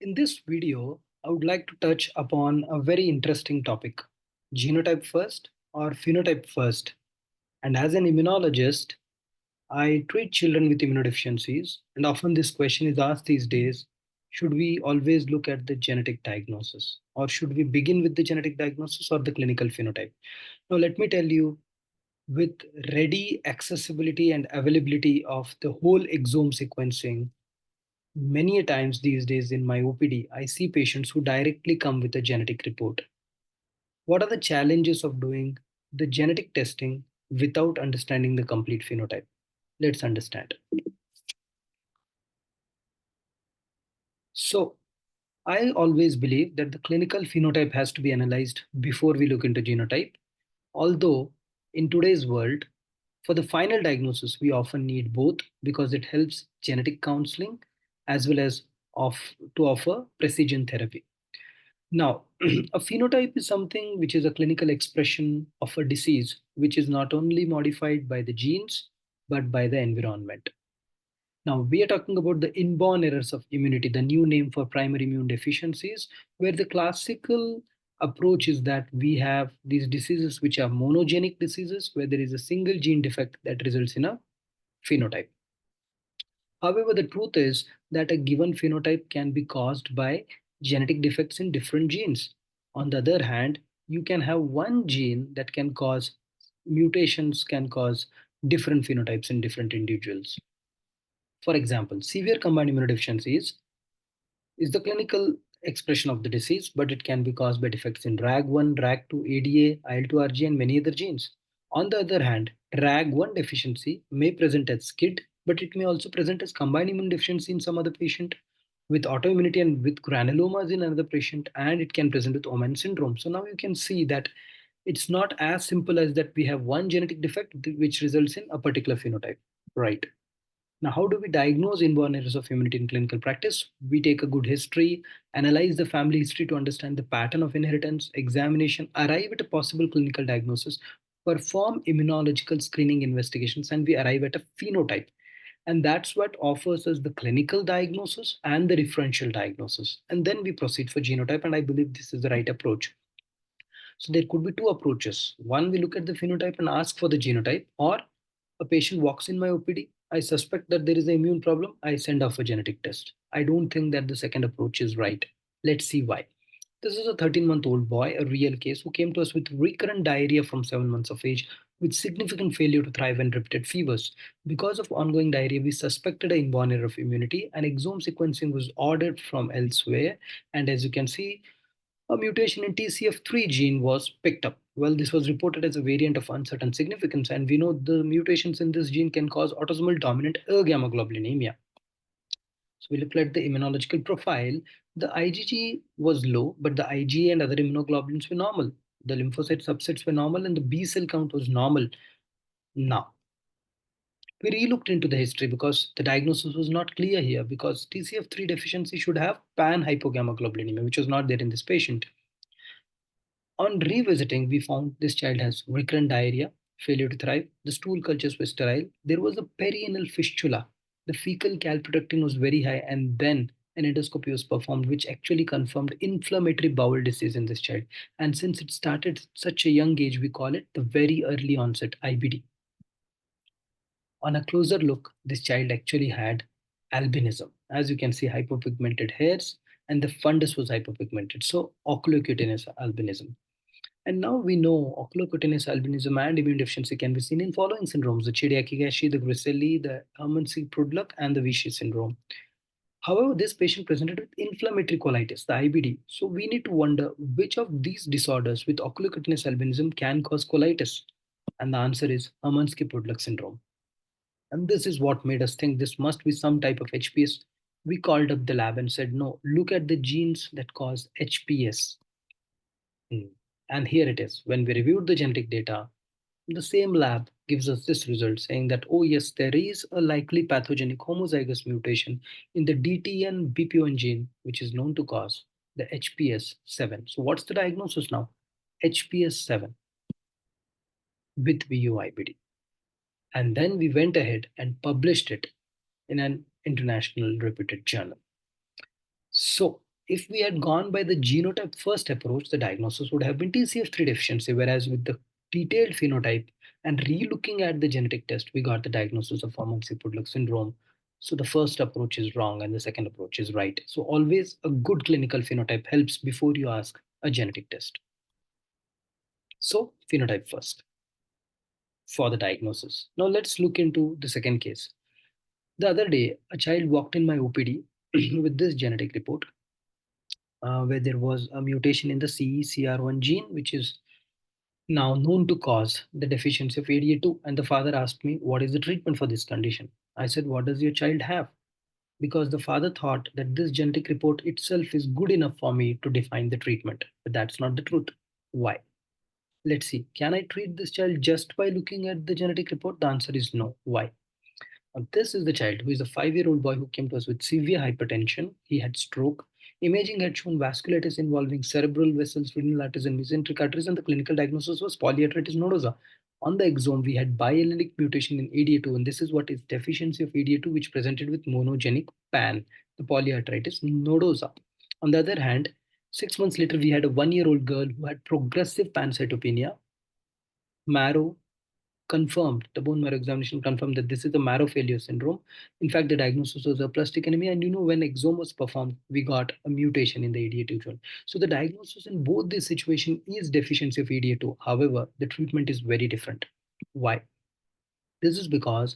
In this video, I would like to touch upon a very interesting topic, genotype first or phenotype first. And as an immunologist, I treat children with immunodeficiencies, and often this question is asked these days, should we always look at the genetic diagnosis, or should we begin with the genetic diagnosis or the clinical phenotype? Now, let me tell you, with ready accessibility and availability of the whole exome sequencing, many a times these days in my OPD, I see patients who directly come with a genetic report. What are the challenges of doing the genetic testing without understanding the complete phenotype? Let's understand. So, I always believe that the clinical phenotype has to be analyzed before we look into genotype. Although, in today's world, for the final diagnosis, we often need both because it helps genetic counseling as well as to offer precision therapy. Now, a phenotype is something which is a clinical expression of a disease which is not only modified by the genes but by the environment. Now, we are talking about the inborn errors of immunity, the new name for primary immune deficiencies, where the classical approach is that we have these diseases which are monogenic diseases, where there is a single gene defect that results in a phenotype. However, the truth is that a given phenotype can be caused by genetic defects in different genes. On the other hand, you can have one gene that can cause mutations, can cause different phenotypes in different individuals. For example, severe combined immunodeficiencies is the clinical expression of the disease, but it can be caused by defects in RAG1, RAG2, ADA, IL2RG, and many other genes. On the other hand, RAG1 deficiency may present as SCID, but it may also present as combined immune deficiency in some other patient, with autoimmunity and with granulomas in another patient, and it can present with Oman syndrome. So now you can see that it's not as simple as that we have one genetic defect which results in a particular phenotype, right? Now, how do we diagnose inborn errors of immunity in clinical practice? We take a good history, analyze the family history to understand the pattern of inheritance, examination, arrive at a possible clinical diagnosis, perform immunological screening investigations, and we arrive at a phenotype. And that's what offers us the clinical diagnosis and the differential diagnosis. And then we proceed for genotype, and I believe this is the right approach. So there could be two approaches. One, we look at the phenotype and ask for the genotype, or a patient walks in my OPD. I suspect that there is an immune problem. I send off a genetic test. I don't think that the second approach is right. Let's see why. This is a 13-month-old boy, a real case, who came to us with recurrent diarrhea from 7 months of age with significant failure to thrive and repeated fevers. Because of ongoing diarrhea, we suspected an inborn error of immunity, and exome sequencing was ordered from elsewhere. And as you can see, a mutation in TCF3 gene was picked up. Well, this was reported as a variant of uncertain significance, and we know the mutations in this gene can cause autosomal dominant gamma-globulinemia. So we looked at the immunological profile. The IgG was low, but the IgA and other immunoglobulins were normal. The lymphocyte subsets were normal, and the B cell count was normal. Now, we re-looked into the history because the diagnosis was not clear here because TCF3 deficiency should have pan-hypogammaglobulinemia, which was not there in this patient. On revisiting, we found this child has recurrent diarrhea, failure to thrive. The stool cultures were sterile. There was a perianal fistula. The fecal calprotectin was very high, and then an endoscopy was performed, which actually confirmed inflammatory bowel disease in this child. And since it started at such a young age, we call it the very early onset IBD. On a closer look, this child actually had albinism. As you can see, hypopigmented hairs, and the fundus was hypopigmented. So, oculocutaneous albinism. And now we know oculocutaneous albinism and immune deficiency can be seen in following syndromes: the Chidiakigashi, the Griscelli, the Hermann-Prudluk, and the Vichy syndrome. However, this patient presented with inflammatory colitis, the IBD. So we need to wonder which of these disorders with oculocutaneous albinism can cause colitis. And the answer is Hermansky-Pudlak syndrome. And this is what made us think this must be some type of HPS. We called up the lab and said, no, look at the genes that cause HPS. And here it is. When we reviewed the genetic data, the same lab gives us this result saying that, oh, yes, there is a likely pathogenic homozygous mutation in the DTN BPON gene, which is known to cause the HPS7. So, what's the diagnosis now? HPS7 with VUIBD. And then we went ahead and published it in an international reputed journal. So, If we had gone by the genotype first approach, the diagnosis would have been TCF3 deficiency, whereas with the detailed phenotype and re-looking at the genetic test, we got the diagnosis of Hermann-Sepudluk syndrome. So the first approach is wrong and the second approach is right. So always a good clinical phenotype helps before you ask a genetic test. So phenotype first for the diagnosis. Now let's look into the second case. The other day, a child walked in my OPD with this genetic report where there was a mutation in the CECR1 gene, which is now known to cause the deficiency of ADA2. And the father asked me, what is the treatment for this condition? I said, what does your child have? Because the father thought that this genetic report itself is good enough for me to define the treatment. But that's not the truth. Why? Let's see. Can I treat this child just by looking at the genetic report? The answer is no. Why? This is the child who is a 5-year-old boy who came to us with severe hypertension. He had stroke. Imaging had shown vasculitis involving cerebral vessels, renal arteries, and mesenteric arteries, and the clinical diagnosis was polyarteritis nodosa. On the exome, we had biallelic mutation in ADA2, and this is what is deficiency of ADA2, which presented with monogenic PAN, the polyarteritis nodosa. On the other hand, 6 months later, we had a 1-year-old girl who had progressive pancytopenia, marrow confirmed, the bone marrow examination confirmed that this is the marrow failure syndrome. In fact, the diagnosis was aplastic anemia. And when exome was performed, we got a mutation in the ADA2 gene. So the diagnosis in both this situation is deficiency of ADA2. However, the treatment is very different. Why? This is because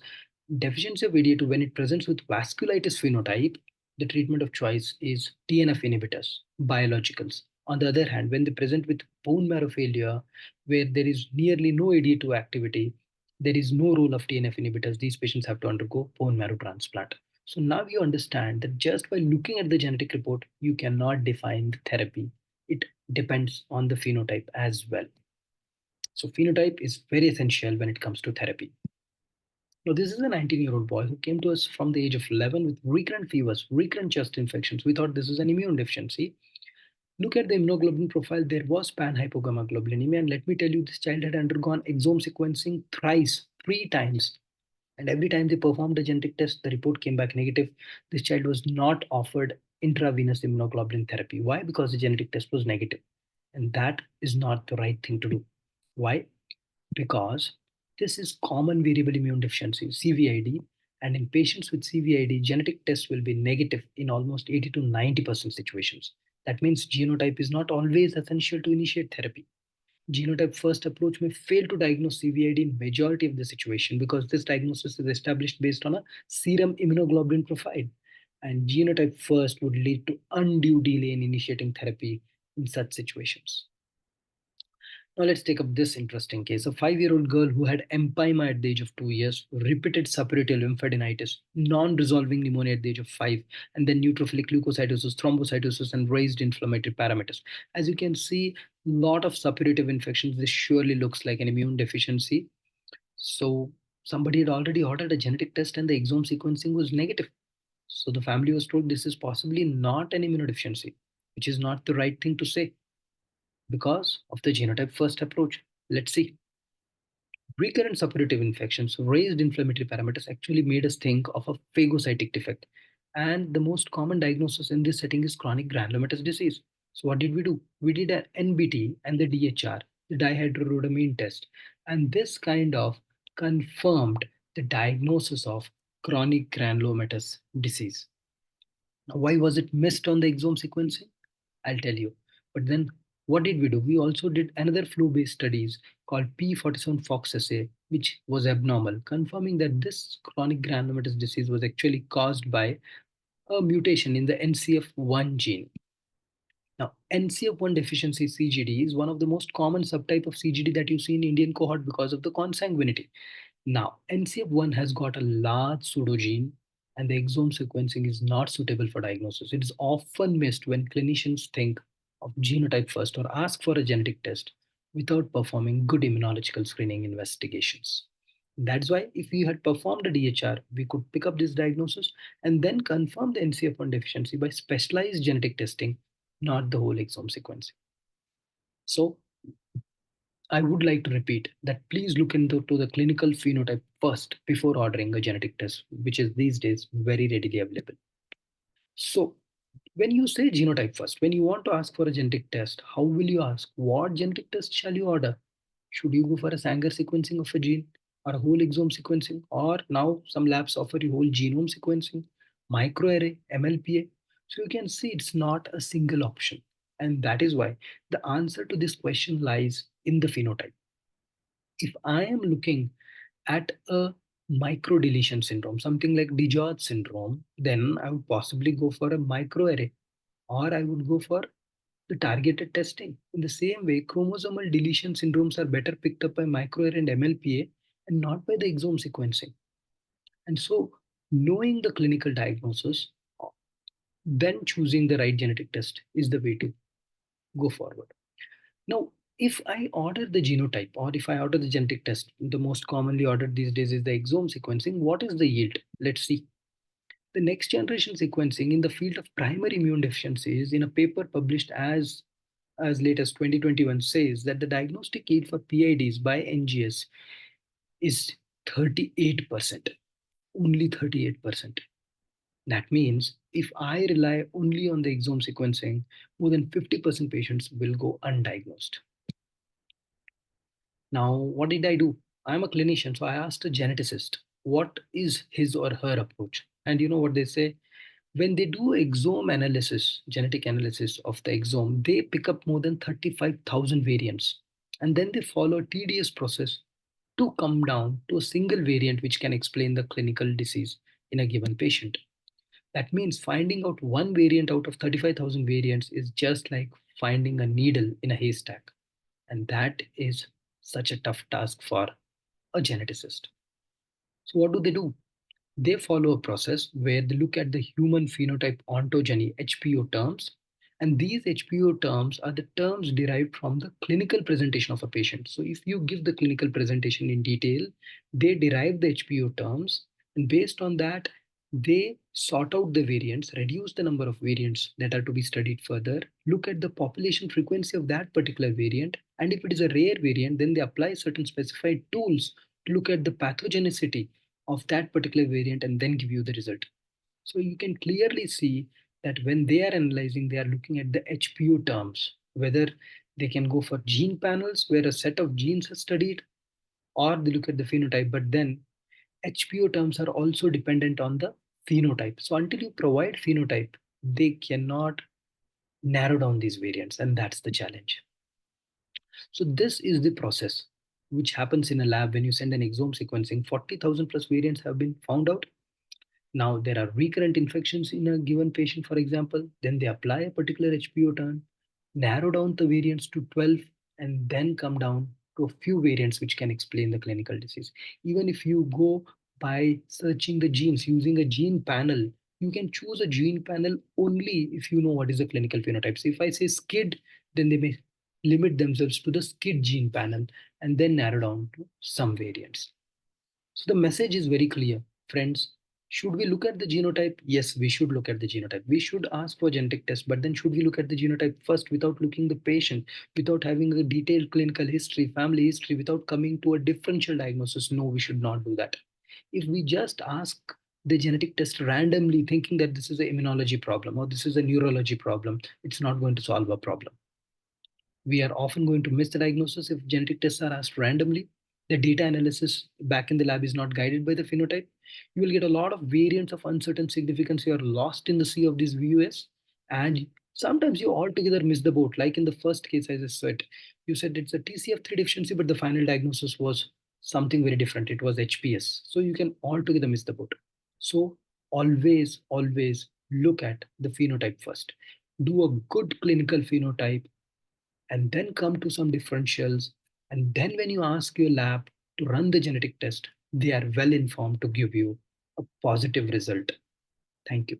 deficiency of ADA2, when it presents with vasculitis phenotype, the treatment of choice is TNF inhibitors, biologicals. On the other hand, when they present with bone marrow failure, where there is nearly no ADA2 activity, there is no role of TNF inhibitors, these patients have to undergo bone marrow transplant. So now you understand that just by looking at the genetic report, you cannot define the therapy. It depends on the phenotype as well. So phenotype is very essential when it comes to therapy. Now, this is a 19-year-old boy who came to us from the age of 11 with recurrent fevers, recurrent chest infections. We thought this is an immune deficiency. Look at the immunoglobulin profile. There was pan-hypogammaglobulinemia. And let me tell you, this child had undergone exome sequencing thrice, 3 times. And every time they performed a genetic test, the report came back negative. This child was not offered intravenous immunoglobulin therapy. Why? Because the genetic test was negative. And that is not the right thing to do. Why? Because this is common variable immune deficiency, CVID, and in patients with CVID, genetic tests will be negative in almost 80 to 90% situations. That means genotype is not always essential to initiate therapy. Genotype first approach may fail to diagnose CVID in majority of the situation because this diagnosis is established based on a serum immunoglobulin profile. And genotype first would lead to undue delay in initiating therapy in such situations. Now let's take up this interesting case. A 5-year-old girl who had empyema at the age of 2 years, repeated suppurative lymphadenitis, non-resolving pneumonia at the age of 5, and then neutrophilic leukocytosis, thrombocytosis, and raised inflammatory parameters. As you can see, lot of suppurative infections. This surely looks like an immune deficiency. So somebody had already ordered a genetic test and the exome sequencing was negative. So the family was told this is possibly not an immunodeficiency, which is not the right thing to say because of the genotype first approach. Let's see. Recurrent suppurative infections, raised inflammatory parameters actually made us think of a phagocytic defect. And the most common diagnosis in this setting is chronic granulomatous disease. So what did we do? We did an NBT and the DHR, the dihydrorhodamine test. And this kind of confirmed the diagnosis of chronic granulomatous disease. Now, why was it missed on the exome sequencing? I'll tell you. But then what did we do? We also did another flu-based studies called P47 Fox assay, which was abnormal, confirming that this chronic granulomatous disease was actually caused by a mutation in the NCF1 gene. Now, NCF1 deficiency CGD is one of the most common subtype of CGD that you see in Indian cohort because of the consanguinity. Now, NCF1 has got a large pseudogene and the exome sequencing is not suitable for diagnosis. It is often missed when clinicians think of genotype first or ask for a genetic test without performing good immunological screening investigations. That's why if we had performed a DHR, we could pick up this diagnosis and then confirm the NCF1 deficiency by specialized genetic testing, not the whole exome sequencing. So I would like to repeat that please look into the clinical phenotype first before ordering a genetic test, which is these days very readily available. So When you say genotype first, when you want to ask for a genetic test, how will you ask? What genetic test shall you order? Should you go for a Sanger sequencing of a gene or a whole exome sequencing? Or now some labs offer you whole genome sequencing, microarray, MLPA. So you can see it's not a single option. And that is why the answer to this question lies in the phenotype. If I am looking at a microdeletion syndrome, something like DiGeorge syndrome, then I would possibly go for a microarray, or I would go for the targeted testing. In the same way, chromosomal deletion syndromes are better picked up by microarray and MLPA and not by the exome sequencing. And so, knowing the clinical diagnosis, then choosing the right genetic test is the way to go forward. Now, if I order the genotype or if I order the genetic test, the most commonly ordered these days is the exome sequencing. What is the yield? Let's see. The next generation sequencing in the field of primary immune deficiencies in a paper published as late as 2021 says that the diagnostic yield for PIDs by NGS is 38%, only 38%. That means if I rely only on the exome sequencing, more than 50% patients will go undiagnosed. Now, what did I do? I'm a clinician, so I asked a geneticist what is his or her approach. And you know what they say? When they do exome analysis, genetic analysis of the exome, they pick up more than 35,000 variants. And then they follow a tedious process to come down to a single variant which can explain the clinical disease in a given patient. That means finding out one variant out of 35,000 variants is just like finding a needle in a haystack. And that is such a tough task for a geneticist. So, what do? They follow a process where they look at the human phenotype ontogeny HPO terms. And these HPO terms are the terms derived from the clinical presentation of a patient. So if you give the clinical presentation in detail, they derive the HPO terms. And based on that, they sort out the variants, reduce the number of variants that are to be studied further, look at the population frequency of that particular variant. And if it is a rare variant, then they apply certain specified tools to look at the pathogenicity of that particular variant and then give you the result. So you can clearly see that when they are analyzing, they are looking at the HPO terms, whether they can go for gene panels where a set of genes are studied, or they look at the phenotype. But then HPO terms are also dependent on the phenotype. So until you provide phenotype, they cannot narrow down these variants, and that's the challenge. So this is the process which happens in a lab when you send an exome sequencing. 40,000 plus variants have been found out. Now there are recurrent infections in a given patient, for example, then they apply a particular HPO turn, narrow down the variants to 12, and then come down to a few variants which can explain the clinical disease. Even if you go by searching the genes using a gene panel, you can choose a gene panel only if you know what is the clinical phenotype. So if I say SCID, then they may limit themselves to the SCID gene panel and then narrow down to some variants. So the message is very clear, friends. Should we look at the genotype? Yes, we should look at the genotype. We should ask for genetic test, but then should we look at the genotype first without looking the patient, without having a detailed clinical history, family history, without coming to a differential diagnosis? No, we should not do that. If we just ask the genetic test randomly, thinking that this is an immunology problem or this is a neurology problem, it's not going to solve a problem. We are often going to miss the diagnosis if genetic tests are asked randomly. The data analysis back in the lab is not guided by the phenotype. You will get a lot of variants of uncertain significance. You are lost in the sea of these VUS, and sometimes you altogether miss the boat. Like in the first case, as I said, you said it's a TCF3 deficiency, but the final diagnosis was something very different. It was HPS. So you can altogether miss the boat. So always look at the phenotype first. Do a good clinical phenotype and then come to some differentials. And then when you ask your lab to run the genetic test, they are well informed to give you a positive result. Thank you.